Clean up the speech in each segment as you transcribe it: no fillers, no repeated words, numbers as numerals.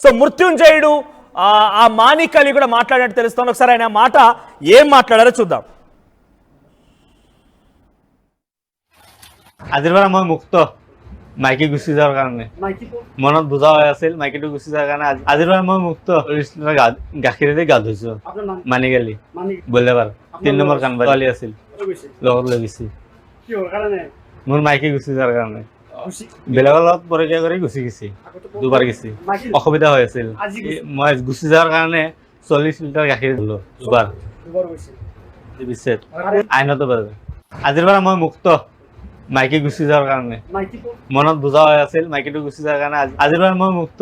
So మృత్యుంజయుడు ఆ మాణికలి కూడా మాట్లాడినట్టు తెలుస్తుంది. ఒకసారి ఆయన మాట ఏం మాట్లాడారో చూద్దాం. আজিৰবাৰ মই মুক্ত মাইকী গুচি যোৱাৰ কাৰণে মনত বুজা হৈ আছিল মাইকীটো গুচি যোৱাৰ কাৰণে আজিৰবাৰ মই মুক্ত গাখীৰেৰে গা ধুইছো মানিকালি বলেবাৰ 3 নম্বৰ কাণবালি আছিল লগত লৈ গৈছি মোৰ মাইকী গুচি যোৱাৰ কাৰণে বেলেগৰ লগত পৰীক্ষা কৰি গুচি গৈছি দুবাৰ গৈছি অসুবিধা হৈ আছিল মই গুচি যোৱাৰ কাৰণে 40 লিটাৰ গাখীৰ দিলো দুবাৰ গৈছে আইনতো বাৰু আজিৰবাৰ মই মুক্ত মাইকী গুচি যোৱাৰ কাৰণে মনত বুজা হৈ আছিল মাইকীটো গুচি যোৱাৰ কাৰণে আজিৰবাৰ মই মুক্ত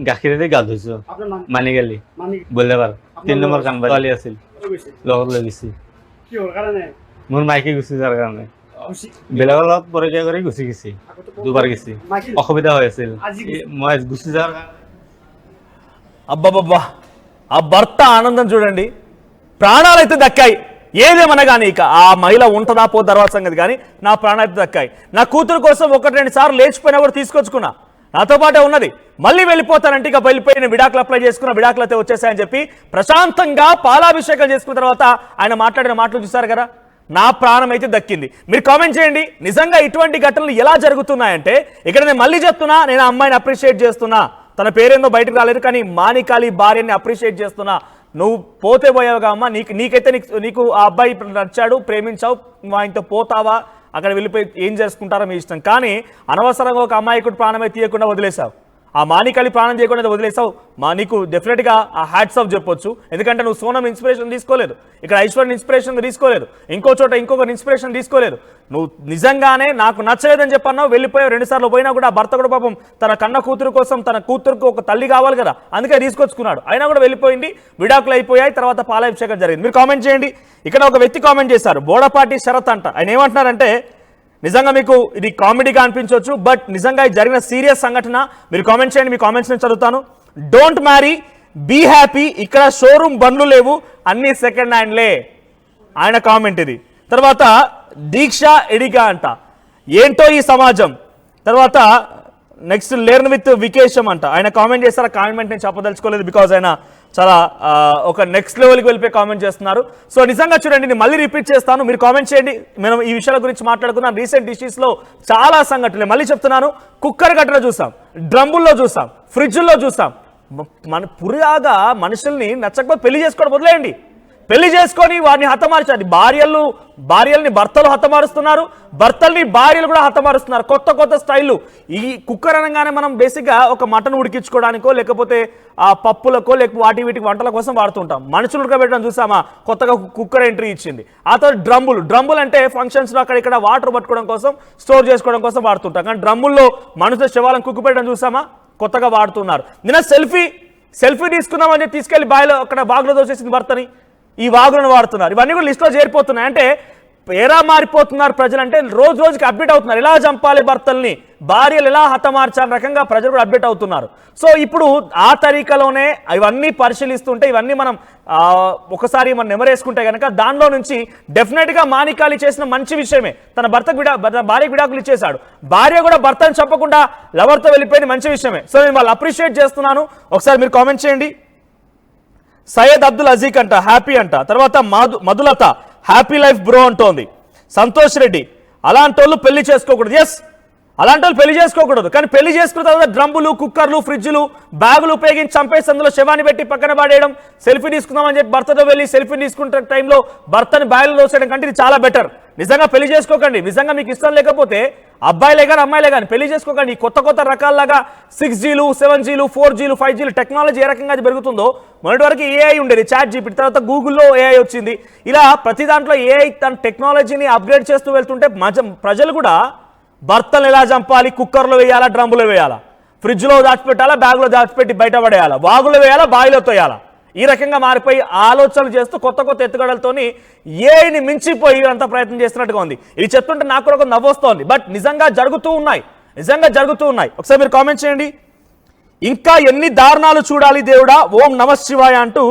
গাখীৰেৰে গা ধুইছো মানিকালি বলেবাৰ 3 নম্বৰ কাণবালি আছিল লগত লৈ গৈছি মোৰ মাইকী গুচি যোৱাৰ কাৰণে বেলেগৰ লগত পৰীক্ষা কৰি গুচি গৈছি দুবাৰ গৈছি অসুবিধা হৈ আছিল মই গুচি যোৱাৰ কাৰণে అబ్బబ్బబ్బా ఆ భర్త ఆనందం చూడండి. ప్రాణాలైతే దక్కాయి. ఏదేమన్నా కానీ ఇక ఆ మహిళ ఉంటుందా పో తర్వాత సంగతి కానీ నా ప్రాణాలైతే దక్కాయి. నా కూతురు కోసం 1-2 సార్లు లేచిపోయినా కూడా తీసుకొచ్చుకున్నా, నాతో పాటే ఉన్నది. మళ్ళీ వెళ్ళిపోతానంటే ఇక వెళ్ళిపోయి నేను విడాకులు అప్లై చేసుకున్నా, విడాకులు అయితే వచ్చేసాయని చెప్పి ప్రశాంతంగా పాలాభిషేకం చేసుకున్న తర్వాత ఆయన మాట్లాడిన మాటలు చూసారు కదా. నా ప్రాణం అయితే దక్కింది. మీరు కామెంట్ చేయండి, నిజంగా ఇటువంటి ఘటనలు ఎలా జరుగుతున్నాయంటే ఇక్కడ నేను మళ్ళీ చెప్తున్నా, నేను అమ్మాయిని అప్రిషియేట్ చేస్తున్నా. తన పేరేందో బయటకు రాలేదు కానీ మాణికాలి భార్యని అప్రిషియేట్ చేస్తున్నా. నువ్వు పోతే పోయావుగా అమ్మ, నీకైతే నీకు ఆ అబ్బాయి నచ్చాడు, ప్రేమించావు, నువ్వు ఆయనతో పోతావా, అక్కడ వెళ్ళిపోయి ఏం చేసుకుంటారో మీ ఇష్టం. కానీ అనవసరంగా ఒక అమ్మాయికుడు ప్రాణమే తీయకుండా వదిలేసావు, ఆ మాణికాలి ప్రాణం చేయకుండా వదిలేసావు. నీకు డెఫినెట్గా ఆ హ్యాట్స్ ఆఫ్ చెప్పొచ్చు. ఎందుకంటే నువ్వు సోనం ఇన్స్పిరేషన్ తీసుకోలేదు, ఇక్కడ ఐశ్వర్య ఇన్స్పిరేషన్ తీసుకోలేదు, ఇంకో చోట ఇంకొక ఇన్స్పిరేషన్ తీసుకోలేదు. నువ్వు నిజంగానే నాకు నచ్చలేదని చెప్పన్నావు, వెళ్ళిపోయావు. 2 సార్లు పోయినా కూడా భర్త కూడా పాపం తన కన్న కూతురు కోసం, తన కూతురుకు ఒక తల్లి కావాలి కదా, అందుకే తీసుకొచ్చుకున్నాడు. అయినా కూడా వెళ్ళిపోయింది, విడాకులు అయిపోయాయి, తర్వాత పాలాభిషేకం జరిగింది. మీరు కామెంట్ చేయండి. ఇక్కడ ఒక వ్యక్తి కామెంట్ చేశారు, బోడపాటి శరత్ అంట. ఆయన ఏమంటున్నారంటే నిజంగా మీకు ఇది కామెడీగా అనిపించవచ్చు, బట్ నిజంగా ఇది జరిగిన సీరియస్ సంఘటన. మీరు కామెంట్ చేయండి, మీ కామెంట్స్ నేను చదువుతాను. డోంట్ మ్యారీ, బీ హ్యాపీ, ఇక్కడ షోరూమ్ బండ్లు లేవు, అన్ని సెకండ్ హ్యాండ్లే. ఆయన కామెంట్ ఇది. తర్వాత దీక్ష ఎడిగా అంట, ఏంటో ఈ సమాజం. తర్వాత నెక్స్ట్ లెర్న్ విత్ వికేశం అంట. ఆయన కామెంట్ చేస్తారు. కామెంట్ నేను చెప్పదలుచుకోలేదు, బికాజ్ ఆయన చాలా ఒక నెక్స్ట్ లెవెల్కి వెళ్ళిపోయి కామెంట్ చేస్తున్నారు. సో నిజంగా చూడండి, నేను మళ్ళీ రిపీట్ చేస్తాను, మీరు కామెంట్ చేయండి. మనం ఈ విషయాల గురించి మాట్లాడుకున్నాం. రీసెంట్ ఇష్యూస్లో చాలా సంఘటనలు, మళ్ళీ చెప్తున్నాను. కుక్కర్ ఘటన చూసాం, డ్రమ్ముల్లో చూసాం, ఫ్రిడ్జ్ల్లో చూసాం. మన పురియాగా మనుషుల్ని నచ్చకపోతే పెళ్లి చేసుకోవడం వదిలేయండి. పెళ్లి చేసుకొని వారిని హతమార్చాలి. భార్యల్ని భర్తలు హతమారుస్తున్నారు, భర్తల్ని భార్యలు కూడా హతమారుస్తున్నారు. కొత్త స్టైళ్ళు. ఈ కుక్కర్ అనగానే మనం బేసిక్గా ఒక మటన్ ఉడికించుకోవడానికో లేకపోతే ఆ పప్పులకో లేకపోతే వీటికి వంటల కోసం వాడుతుంటాం. మనుషులు ఉడకబెట్టడం చూసామా, కొత్తగా కుక్కర్ ఎంట్రీ ఇచ్చింది. ఆ తర్వాత డ్రమ్ములు అంటే ఫంక్షన్స్లో అక్కడ వాటర్ పట్టుకోవడం కోసం, స్టోర్ చేసుకోవడం కోసం వాడుతుంటాం. కానీ డ్రమ్ముల్లో మనుషుల శవాలను కుక్కు పెట్టడం చూసామా, కొత్తగా వాడుతున్నారు. నిన్న సెల్ఫీ తీసుకున్నామని చెప్పి తీసుకెళ్లి అక్కడ బాగులో దోసేసింది భర్తని, ఈ వాగులను వాడుతున్నారు. ఇవన్నీ కూడా లిస్టులో చేరిపోతున్నాయి. అంటే ఎలా మారిపోతున్నారు ప్రజలు అంటే రోజుకి అప్డేట్ అవుతున్నారు. ఎలా చంపాలి భర్తల్ని, భార్యలు ఎలా హతమార్చాలి రకంగా ప్రజలు కూడా అప్డేట్ అవుతున్నారు. సో ఇప్పుడు ఆ తరీకాలోనే ఇవన్నీ పరిశీలిస్తుంటే, ఇవన్నీ మనం ఒకసారి మనం నెమరేసుకుంటే కనుక దానిలో నుంచి డెఫినెట్గా మాణికాలి చేసిన మంచి విషయమే. తన భార్యకు విడాకులు ఇచ్చేశాడు, భార్య కూడా భర్తను చెప్పకుండా లవర్తో వెళ్ళిపోయిన మంచి విషయమే. సో నేను వాళ్ళు అప్రిషియేట్ చేస్తున్నాను. ఒకసారి మీరు కామెంట్ చేయండి. సయ్యద్ అబ్దుల్ అజీక్ అంట, హ్యాపీ అంట. తర్వాత మధులత, హ్యాపీ లైఫ్ బ్రో అంటోంది. సంతోష్ రెడ్డి, అలాంటి వాళ్ళు పెళ్లి చేసుకోకూడదు. ఎస్, అలాంటి వాళ్ళు పెళ్లి చేసుకోకూడదు. కానీ పెళ్లి చేసుకున్న తర్వాత డ్రమ్ములు, కుక్కర్లు, ఫ్రిడ్జ్లు, బ్యాగులు ఉపయోగించి చంపేసి అందులో శవాన్ని పెట్టి పక్కన పడేయడం, సెల్ఫీ తీసుకుందామని చెప్పి భర్తతో వెళ్ళి సెల్ఫీ తీసుకుంటున్న టైంలో భర్తని బ్యాగులు దోసేయడం కంటే ఇది చాలా బెటర్. నిజంగా పెళ్లి చేసుకోకండి. నిజంగా మీకు ఇష్టం లేకపోతే అబ్బాయిలే కానీ అమ్మాయిలే కానీ పెళ్లి చేసుకోకండి. కొత్త రకాలలాగా 6Gలు, 7Gలు, 4Gలు, 5Gలు టెక్నాలజీ ఏ రకంగా అది పెరుగుతుందో, మొదటి వరకు ఏఐ ఉండేది, చాట్ జీపీటీ, తర్వాత గూగుల్లో ఏఐ వచ్చింది. ఇలా ప్రతి దాంట్లో ఏఐ తన టెక్నాలజీని అప్గ్రేడ్ చేస్తూ వెళ్తుంటే ప్రజలు కూడా భర్తలు ఎలా చంపాలి, కుక్కర్లో వేయాలా, డ్రమ్ములో వేయాలా, ఫ్రిడ్జ్లో దాచిపెట్టాలా, బ్యాగ్లో దాచిపెట్టి బయట పడేయాలా, వాగులో వేయాలా, బావిలో తోయాలా, ఈ రకంగా మారిపోయి ఆలోచనలు చేస్తూ కొత్త ఎత్తుగడలతోని ఏఐని మించిపోయి అంత ప్రయత్నం చేస్తున్నట్టుగా ఉంది. ఇది చెప్తుంటే నాకు కూడా ఒక నవ్వు వస్తోంది, బట్ నిజంగా జరుగుతూ ఉన్నాయి. ఒకసారి మీరు కామెంట్ చేయండి. ఇంకా ఎన్ని దారుణాలు చూడాలి దేవుడా, ఓం నమ శివాయ అంటూ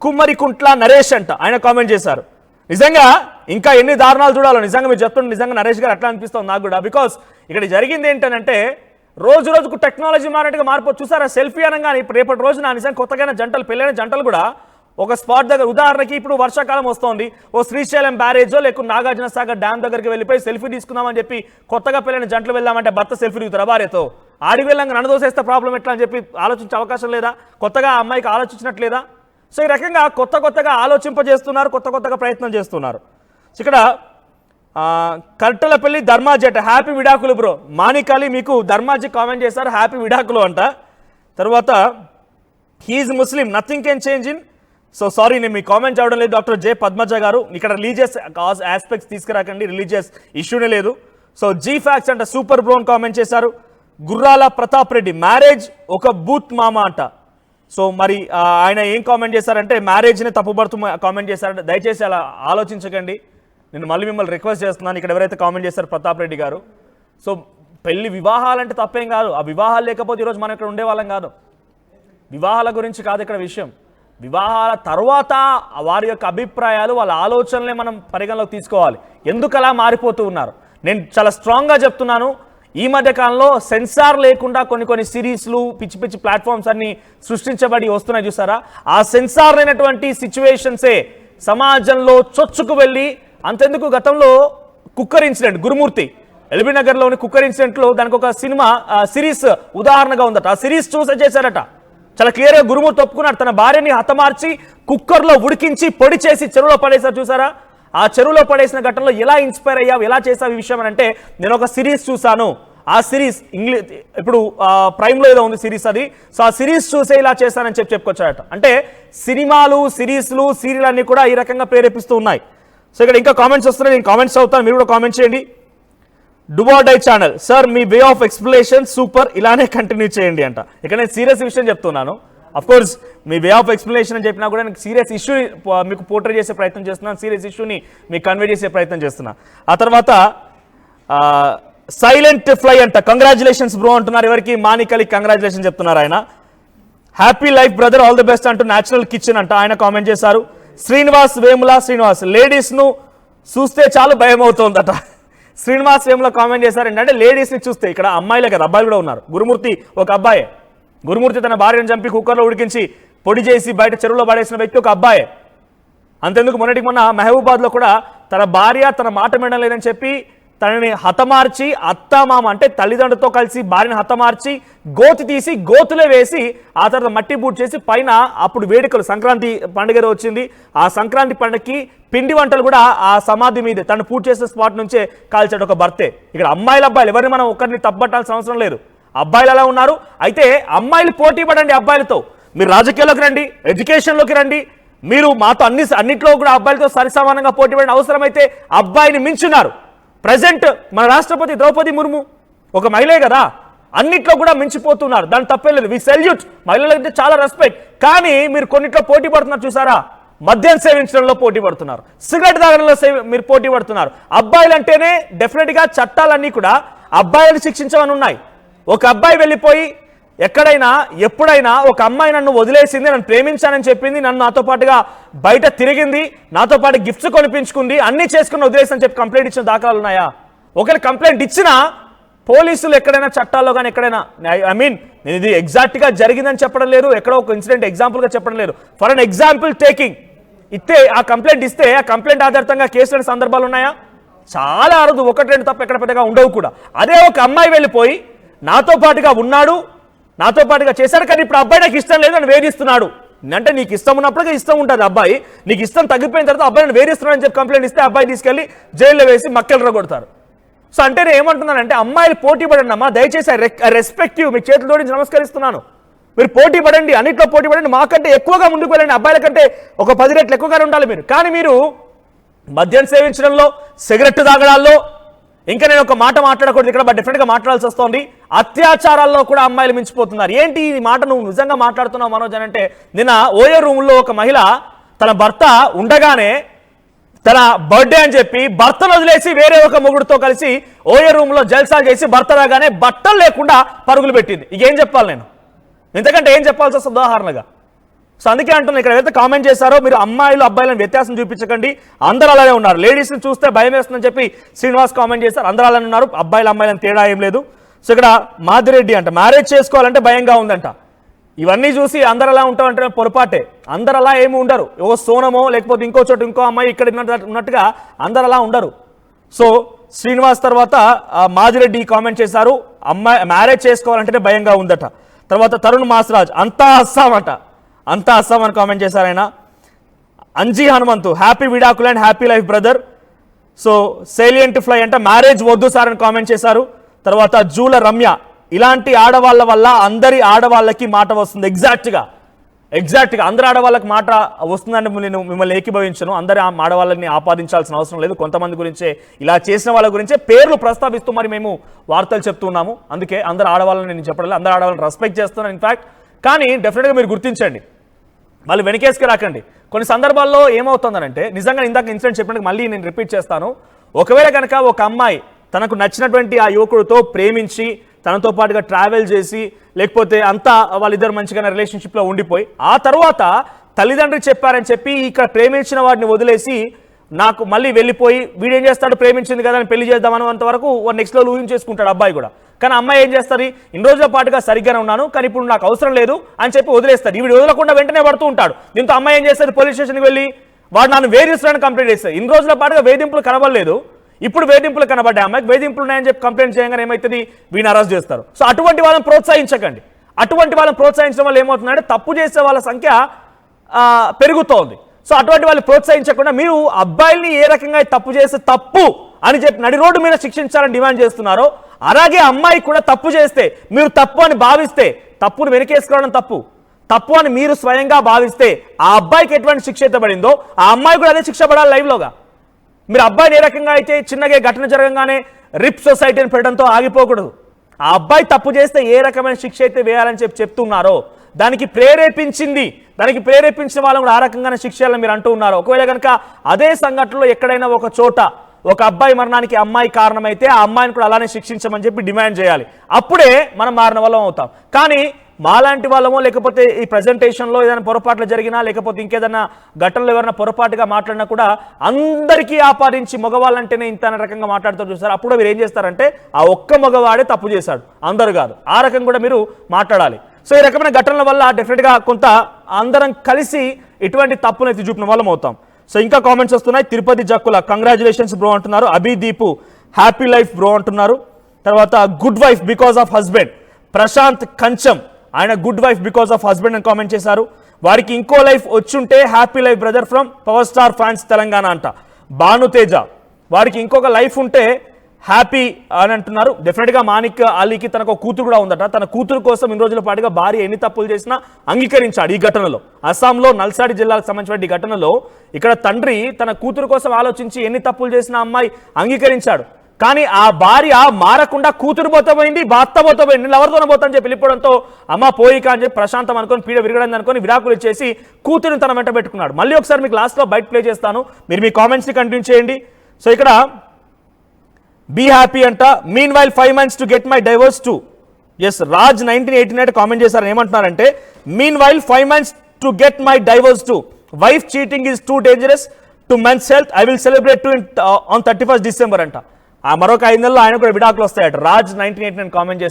కుమ్మరికుంట్ల నరేష్ అంట ఆయన కామెంట్ చేశారు. నిజంగా ఇంకా ఎన్ని దారుణాలు చూడాలో నిజంగా మీరు చెప్తుంటే నిజంగా నరేష్ గారు అట్లా అనిపిస్తుంది నాకు కూడా. బికాస్ ఇక్కడ జరిగింది ఏంటంటే రోజు రోజుకు టెక్నాలజీ మారినట్టుగా మారిపోతుంది. చూసారా సెల్ఫీ అనగానే ఇప్పుడు రేపటి రోజున నిజంగా కొత్తగా జంటలు పెళ్ళైన జంటలు కూడా ఒక స్పాట్ దగ్గర, ఉదాహరణకి ఇప్పుడు వర్షాకాలం వస్తోంది, ఓ శ్రీశైలం బ్యారేజో లేకుంటే నాగార్జున సాగర్ డ్యామ్ దగ్గరికి వెళ్ళిపోయి సెల్ఫీ తీసుకుందామని చెప్పి కొత్తగా పెళ్ళైన జంటలు వెళ్దామంటే భర్త సెల్ఫీ దిగుతారా భార్యతో? ఆడికి వెళ్ళంగా నన్నదోసేస్తే ప్రాబ్లం ఎట్లా అని చెప్పి ఆలోచించే అవకాశం లేదా? కొత్తగా ఆ అమ్మాయికి ఆలోచించినట్లేదా? సో ఈ రకంగా కొత్తగా ఆలోచింపజేస్తున్నారు, కొత్తగా ప్రయత్నం చేస్తున్నారు. సో ఇక్కడ కట్టలపల్లి ధర్మాజీ అట హ్యాపీ విడాకులు బ్రో. మాణికాలి మీకు ధర్మాజీ కామెంట్ చేశారు హ్యాపీ విడాకులు అంట. తర్వాత he is Muslim nothing can change in. So sorry నేను మీ కామెంట్ చేయడం లేదు డాక్టర్ జే పద్మజ గారు. ఇక్కడ రిలీజియస్ ఆస్పెక్ట్స్ తీసుకురాకండి, రిలీజియస్ ఇష్యూనే లేదు. సో జీ ఫ్యాక్స్ అంట సూపర్ బ్రో అని కామెంట్ చేశారు. గుర్రాల ప్రతాప్ రెడ్డి మ్యారేజ్ ఒక బూత్ మామ అంట. సో మరి ఆయన ఏం కామెంట్ చేశారంటే మ్యారేజ్ని తప్పుపడుతూ కామెంట్ చేశారంటే దయచేసి అలా ఆలోచించకండి. నేను మళ్ళీ మిమ్మల్ని రిక్వెస్ట్ చేస్తున్నాను, ఇక్కడ ఎవరైతే కామెంట్ చేశారు ప్రతాప్ రెడ్డి గారు. సో పెళ్లి వివాహాలంటే తప్పేం కాదు, ఆ వివాహాలు లేకపోతే ఈరోజు మనం ఇక్కడ ఉండేవాళ్ళం కాదు. వివాహాల గురించి కాదు ఇక్కడ విషయం. వివాహాల తర్వాత వారి యొక్క అభిప్రాయాలు, వాళ్ళ ఆలోచనలే మనం పరిగణలోకి తీసుకోవాలి. ఎందుకు అలా మారిపోతూ ఉన్నారు? నేను చాలా స్ట్రాంగ్గా చెప్తున్నాను, ఈ మధ్య కాలంలో సెన్సార్ లేకుండా కొన్ని సిరీస్లు పిచ్చి ప్లాట్ఫామ్స్ అన్ని సృష్టించబడి వస్తున్నాయి చూసారా? ఆ సెన్సార్ లేనటువంటి సిచ్యువేషన్సే సమాజంలో చొచ్చుకు వెళ్ళి, అంతెందుకు గతంలో కుక్కర్ ఇన్సిడెంట్, గురుమూర్తి ఎల్బీ నగర్లోని కుక్కర్ ఇన్సిడెంట్లో దానికి ఒక సినిమా సిరీస్ ఉదాహరణగా ఉందట. ఆ సిరీస్ చూసే చేశారట. చాలా క్లియర్గా గురుమూర్తి ఒప్పుకున్నాడు, తన భార్యని హతమార్చి కుక్కర్లో ఉడికించి పొడి చేసి చెరువులో పడేశారు చూసారా? ఆ చెరువులో పడేసిన ఘటనలో ఎలా ఇన్స్పైర్ అయ్యావు, ఎలా చేసావు ఈ విషయం అని అంటే, నేను ఒక సిరీస్ చూసాను, ఆ సిరీస్ ఇంగ్లీష్ ఇప్పుడు ప్రైమ్లో ఏదో ఉంది సిరీస్ అది, సో ఆ సిరీస్ చూసే ఇలా చేశానని చెప్పుకొచ్చాడట. అంటే సినిమాలు, సిరీస్లు, సీరియల్ అన్ని కూడా ఈ రకంగా ప్రేరేపిస్తూ ఉన్నాయి. సో ఇక్కడ ఇంకా కామెంట్స్ వస్తున్నాయి, నేను కామెంట్స్ చదువుతాను, మీరు కూడా కామెంట్ చేయండి. డుబాడై ఛానల్ సార్ మీ వే ఆఫ్ ఎక్స్ప్లెనేషన్ సూపర్, ఇలానే కంటిన్యూ చేయండి అంట. ఇక్కడ నేను సీరియస్ విషయం చెప్తున్నాను. అఫ్కోర్స్ మీ వే ఆఫ్ ఎక్స్ప్లెనేషన్ అని చెప్పినా కూడా నేను సీరియస్ ఇష్యూని మీకు పోర్ట్రే చేసే ప్రయత్నం చేస్తున్నాను, సీరియస్ ఇష్యూని మీకు కన్వే చేసే ప్రయత్నం చేస్తున్నా. ఆ తర్వాత సైలెంట్ ఫ్లై అంట కంగ్రాచులేషన్స్ బ్రో అంటున్నారు. ఎవరికి? మాణికలి కంగ్రాచులేషన్ చెప్తున్నారు ఆయన. Happy life brother all the best అంటూ న్యాచురల్ కిచెన్ అంట ఆయన కామెంట్ చేశారు. శ్రీనివాస్ వేముల శ్రీనివాస్ లేడీస్ను చూస్తే చాలు భయం అవుతుందట. శ్రీనివాస్ వేముల కామెంట్ చేశారు ఏంటంటే లేడీస్ని చూస్తే, ఇక్కడ అమ్మాయిలే కదా అబ్బాయిలు కూడా ఉన్నారు. గురుమూర్తి ఒక అబ్బాయే. గురుమూర్తి తన భార్యను చంపి కుక్కర్లో ఉడికించి పొడి చేసి బయట చెరువులో పడేసిన వ్యక్తి ఒక అబ్బాయే. అంతెందుకు మొన్న మహబూబాద్లో కూడా తన భార్య తన మాట వినడం లేదని చెప్పి తనని హతమార్చి, అత్తమామ అంటే తల్లిదండ్రులతో కలిసి భార్యని హతమార్చి గోతి తీసి గోతులే వేసి ఆ తర్వాత మట్టి బూట్ చేసి పైన, అప్పుడు వేడుకలు సంక్రాంతి పండుగ వచ్చింది, ఆ సంక్రాంతి పండుగకి పిండి వంటలు కూడా ఆ సమాధి మీదే తను పూజ చేసే స్పాట్ నుంచే కాల్చాడు ఒక భర్తే. ఇక్కడ అబ్బాయిలు ఎవరిని మనం ఒకరిని తప్పట్టాల్సిన అవసరం లేదు. అబ్బాయిలు అలా ఉన్నారు. అయితే అమ్మాయిలు పోటీ పడండి అబ్బాయిలతో. మీరు రాజకీయాల్లోకి రండి, ఎడ్యుకేషన్లోకి రండి, మీరు మాతో అన్నిట్లో కూడా అబ్బాయిలతో సరిసమానంగా పోటీ పడిన అవసరమైతే అబ్బాయిని మించున్నారు. ప్రజెంట్ మన రాష్ట్రపతి ద్రౌపది ముర్ము ఒక మహిళే కదా, అన్నిట్లో కూడా మించిపోతున్నారు, దాని తప్పేలేదు. వి సెల్యూట్, మహిళలకి చాలా రెస్పెక్ట్. కానీ మీరు కొన్నిట్లో పోటీ పడుతున్నారు చూసారా? మద్యం సేవించడంలో పోటీ పడుతున్నారు, సిగరెట్ తాగడంలో మీరు పోటీ పడుతున్నారు. అబ్బాయిలు అంటేనే డెఫినెట్గా చట్టాలన్నీ కూడా అబ్బాయిలను శిక్షించమని ఉన్నాయి. ఒక అబ్బాయి వెళ్ళిపోయి ఎక్కడైనా ఎప్పుడైనా ఒక అమ్మాయి నన్ను వదిలేసింది, నన్ను ప్రేమించానని చెప్పింది, నన్ను నాతో పాటుగా బయట తిరిగింది, నాతో పాటు గిఫ్ట్స్ కొనిపించుకుంది, అన్నీ చేసుకుని వదిలేసని చెప్పి కంప్లైంట్ ఇచ్చిన దాఖలాలు ఉన్నాయా? ఒకవేళ కంప్లైంట్ ఇచ్చినా పోలీసులు ఎక్కడైనా చట్టాల్లో కానీ ఎక్కడైనా, ఐ మీన్ నేను ఇది ఎగ్జాక్ట్గా జరిగిందని చెప్పడం లేదు, ఎక్కడో ఒక ఇన్సిడెంట్ ఎగ్జాంపుల్గా చెప్పడం లేదు, ఫర్ అన్ ఎగ్జాంపుల్ టేకింగ్ ఇస్తే ఆ కంప్లైంట్ ఇస్తే ఆ కంప్లైంట్ ఆధారితంగా కేసుల సందర్భాలు ఉన్నాయా? చాలా అరుదు, ఒకటి రెండు తప్ప ఎక్కడ పెద్దగా ఉండవు కూడా. అదే ఒక అమ్మాయి వెళ్ళిపోయి నాతో పాటుగా ఉన్నాడు, నాతో పాటుగా చేశాడు, కానీ ఇప్పుడు అబ్బాయి నాకు ఇష్టం లేదు అని వేధిస్తున్నాడు అంటే, నీకు ఇష్టం ఉన్నప్పుడుగా ఇష్టం ఉంటుంది అబ్బాయి, నీకు ఇష్టం తగ్గిపోయిన తర్వాత అబ్బాయిని వేధిస్తున్నాడు అని చెప్పి కంప్లైంట్ ఇస్తే అబ్బాయి తీసుకెళ్లి జైల్లో వేసి మక్కెలు కొడతారు. సో అంటే నేను ఏమంటున్నానంటే అమ్మాయిలు పోటీ పడండి అమ్మా, దయచేసి రెస్పెక్టివ్ మీ చేతులు జోడించి నమస్కరిస్తున్నాను. మీరు పోటీ పడండి, అన్నింటిలో పోటీ పడండి, మాకంటే ఎక్కువగా ముందుకు వెళ్ళండి, అబ్బాయిల కంటే ఒక 10 రెట్లు ఎక్కువగానే ఉండాలి మీరు. కానీ మీరు మద్యం సేవించడంలో, సిగరెట్ తాగడాల్లో, ఇంకా నేను ఒక మాట మాట్లాడకూడదు ఇక్కడ, బట్ డెఫినెట్గా మాట్లాడాల్సి వస్తుంది, అత్యాచారాల్లో కూడా అమ్మాయిలు మించిపోతున్నారు. ఏంటి ఈ మాట నువ్వు నిజంగా మాట్లాడుతున్నావు మనోజ్ అని అంటే, నిన్న ఓయో రూమ్లో ఒక మహిళ తన భర్త ఉండగానే తన బర్త్డే అని చెప్పి భర్తను వదిలేసి వేరే ఒక మొగుడుతో కలిసి ఓయో రూమ్లో జల్సాలు చేసి భర్త రాగానే బట్టలు లేకుండా పరుగులు పెట్టింది. ఇక ఏం చెప్పాలి నేను, ఇంతకంటే ఏం చెప్పాల్సి వస్తుంది ఉదాహరణగా? సో అందుకే అంటున్నాను, ఇక్కడ ఏదైతే కామెంట్ చేశారో మీరు అమ్మాయిలు అబ్బాయిలను వ్యత్యాసం చూపించకండి, అందరూ అలానే ఉన్నారు. లేడీస్ని చూస్తే భయం వేస్తుందని చెప్పి శ్రీనివాస్ కామెంట్ చేశారు, అందరూ అలానే ఉన్నారు, అబ్బాయిలు అమ్మాయిలను తేడా ఏం లేదు. సో ఇక్కడ మాదిరెడ్డి అంట మ్యారేజ్ చేసుకోవాలంటే భయంగా ఉందంట. ఇవన్నీ చూసి అందరు అలా ఉంటామంటే పొరపాటే. అందరు అలా ఏమి ఉండరు. ఓ సోనమో లేకపోతే ఇంకో చోట ఇంకో అమ్మాయి ఇక్కడ ఉన్నట్టుగా అందరు అలా ఉండరు. సో శ్రీనివాస్ తర్వాత మాదిరెడ్డి కామెంట్ చేశారు, అమ్మాయి మ్యారేజ్ చేసుకోవాలంటేనే భయంగా ఉందట. తర్వాత తరుణ్ మాస్రాజ్ అంతా అస్సాం అని కామెంట్ చేశారు ఆయన. అంజీ హనుమంతు హ్యాపీ విడాకులు and happy life brother. So salient fly అంటే మ్యారేజ్ వద్దు సార్ అని కామెంట్ చేశారు. తర్వాత జూల రమ్య ఇలాంటి ఆడవాళ్ళ వల్ల అందరి ఆడవాళ్ళకి మాట వస్తుంది. ఎగ్జాక్ట్గా అందరి ఆడవాళ్ళకి మాట వస్తుందని నేను మిమ్మల్ని ఏకీభవించను. అందరి ఆడవాళ్ళని ఆపాదించాల్సిన అవసరం లేదు. కొంతమంది గురించే ఇలా చేసిన వాళ్ళ గురించే పేర్లు ప్రస్తావిస్తూ మరి మేము వార్తలు చెప్తున్నాము. అందుకే అందరు ఆడవాళ్ళని నేను చెప్పడం లేదు, అందరు ఆడవాళ్ళని రెస్పెక్ట్ చేస్తున్నాను ఇన్ఫాక్ట్. కానీ డెఫినెట్గా మీరు గుర్తించండి, మళ్ళీ వెనకేసుకు రాకండి. కొన్ని సందర్భాల్లో ఏమవుతుందనంటే నిజంగా ఇందాక ఇన్సిడెంట్ చెప్పినట్టు మళ్ళీ నేను రిపీట్ చేస్తాను. ఒకవేళ కనుక ఒక అమ్మాయి తనకు నచ్చినటువంటి ఆ యువకుడితో ప్రేమించి తనతో పాటుగా ట్రావెల్ చేసి లేకపోతే అంతా వాళ్ళిద్దరు మంచిగా రిలేషన్షిప్లో ఉండిపోయి ఆ తర్వాత తల్లిదండ్రులు చెప్పారని చెప్పి ఇక్కడ ప్రేమించిన వాడిని వదిలేసి నాకు మళ్ళీ వెళ్ళిపోయి వీడేం చేస్తాడు, ప్రేమించింది కదా అని పెళ్లి చేద్దామన్నంత వరకు నెక్స్ట్ లో ఊహించేసుకుంటాడు అబ్బాయి కూడా. కానీ అమ్మాయి ఏం చేస్తుంది, ఇన్ని రోజుల పాటుగా సరిగ్గానే ఉన్నాను కానీ ఇప్పుడు నాకు అవసరం లేదు అని చెప్పి వదిలేస్తాడు. వీడు వదలకుండా వెంటనే పడుతూ ఉంటాడు. దీంతో అమ్మాయి ఏం చేస్తుంది, పోలీస్ స్టేషన్కి వెళ్ళి వాడు నన్ను వేధిస్తున్నాను కంప్లైంట్ చేస్తుంది. ఇన్ని రోజుల పాటుగా వేధింపులు కనబడలేదు, ఇప్పుడు వేధింపులు కనబడ్డాయి. అమ్మాయికి వేధింపులు ఉన్నాయని చెప్పి కంప్లైంట్ చేయగానే ఏమవుతుంది, వీడిని అరెస్ట్ చేస్తారు. సో అటువంటి వాళ్ళని ప్రోత్సహించకండి. అటువంటి వాళ్ళని ప్రోత్సహించడం వల్ల ఏమవుతుందంటే తప్పు చేసే వాళ్ళ సంఖ్య పెరుగుతోంది. సో అటువంటి వాళ్ళు ప్రోత్సహించకుండా మీరు అబ్బాయిల్ని ఏ రకంగా తప్పు చేస్తే తప్పు అని చెప్పి నడి రోడ్డు మీద శిక్షించాలని డిమాండ్ చేస్తున్నారో అలాగే అమ్మాయి కూడా తప్పు చేస్తే మీరు తప్పు అని భావిస్తే, తప్పును వెనకేసుకోవడం తప్పు అని మీరు స్వయంగా భావిస్తే ఆ అబ్బాయికి ఎటువంటి శిక్ష అయితే పడిందో ఆ అమ్మాయి కూడా అదే శిక్ష పడాలి లైవ్లోగా. మీరు అబ్బాయిని ఏ రకంగా అయితే చిన్నగా ఘటన జరగగానే రిప్ సొసైటీని పెట్టడంతో ఆగిపోకూడదు. ఆ అబ్బాయి తప్పు చేస్తే ఏ రకమైన శిక్ష అయితే వేయాలని చెప్తున్నారో దానికి ప్రేరేపించిన వాళ్ళని కూడా ఆ రకంగానే శిక్షలను మీరు అంటూ ఉన్నారు. ఒకవేళ కనుక అదే సంఘటనలో ఎక్కడైనా ఒక చోట ఒక అబ్బాయి మరణానికి అమ్మాయి కారణమైతే ఆ అమ్మాయిని కూడా అలానే శిక్షించమని చెప్పి డిమాండ్ చేయాలి. అప్పుడే మనం మారిన వాళ్ళం అవుతాం. కానీ మాలాంటి వాళ్ళమో లేకపోతే ఈ ప్రజెంటేషన్లో ఏదైనా పొరపాట్లు జరిగినా లేకపోతే ఇంకేదైనా ఘటనలో ఎవరైనా పొరపాటుగా మాట్లాడినా కూడా అందరికీ ఆపాదించి మగవాళ్ళంటేనే ఇంత అనే రకంగా మాట్లాడుతూ చూస్తారు. అప్పుడు మీరు ఏం చేస్తారంటే ఆ ఒక్క మగవాడే తప్పు చేశాడు, అందరు కాదు, ఆ రకం కూడా మీరు మాట్లాడాలి. సో ఈ రకమైన ఘటనల వల్ల డెఫినెట్గా కొంత అందరం కలిసి ఇటువంటి తప్పును ఎత్తి చూపిన వాళ్ళం అవుతాం. సో ఇంకా కామెంట్స్ వస్తున్నాయి. తిరుపతి జక్కుల కంగ్రాచులేషన్స్ బ్రో అంటున్నారు. అభిదీపు హ్యాపీ లైఫ్ బ్రో అంటున్నారు. తర్వాత good wife because of husband. Prashanth Kancham ఆయన good wife because of husband అని కామెంట్ చేశారు. వారికి ఇంకో లైఫ్ వచ్చుంటే happy life brother from power star fans Telangana అంట. భానుతేజ వారికి ఇంకొక లైఫ్ ఉంటే హ్యాపీ అని అంటున్నారు. డెఫినెట్గా మానిక్ అలీకి తనకు కూతురు కూడా ఉందట. తన కూతురు కోసం ఇన్ని రోజుల పాటుగా భార్య ఎన్ని తప్పులు చేసినా అంగీకరించాడు ఈ ఘటనలో. అస్సాంలో నల్సాడి జిల్లాకు సంబంధించిన ఈ ఘటనలో ఇక్కడ తండ్రి తన కూతురు కోసం ఆలోచించి ఎన్ని తప్పులు చేసినా అమ్మాయి అంగీకరించాడు. కానీ ఆ భార్య మారకుండా కూతురు పోతపోయింది, భర్త పోతపోయింది, నేను ఎవరితోనే పోతానని చెప్పి వెళ్ళిపోవడంతో అమ్మ పోయిక అని చెప్పి ప్రశాంతం అనుకొని పీడ విరగడం అనుకొని విడాకులు ఇచ్చేసి కూతురుని తన వెంట పెట్టుకున్నాడు. మళ్ళీ ఒకసారి మీకు లాస్ట్లో బయట ప్లే చేస్తాను, మీరు మీ కామెంట్స్ని కంటిన్యూ చేయండి. సో ఇక్కడ బీ హ్యాపీ అంట. Meanwhile 5 months to get my divorce too. S Raj 1989 comment చేశారు. ఏమంటున్నారంటే meanwhile 5 months to get my divorce too. Wife cheating is too dangerous to men's health. I will celebrate to on 31st December అంట. ఆ మరొక 5 నెలల్లో ఆయన కూడా విడాకులు వస్తాయట. Raj 1989 comment చేశారు.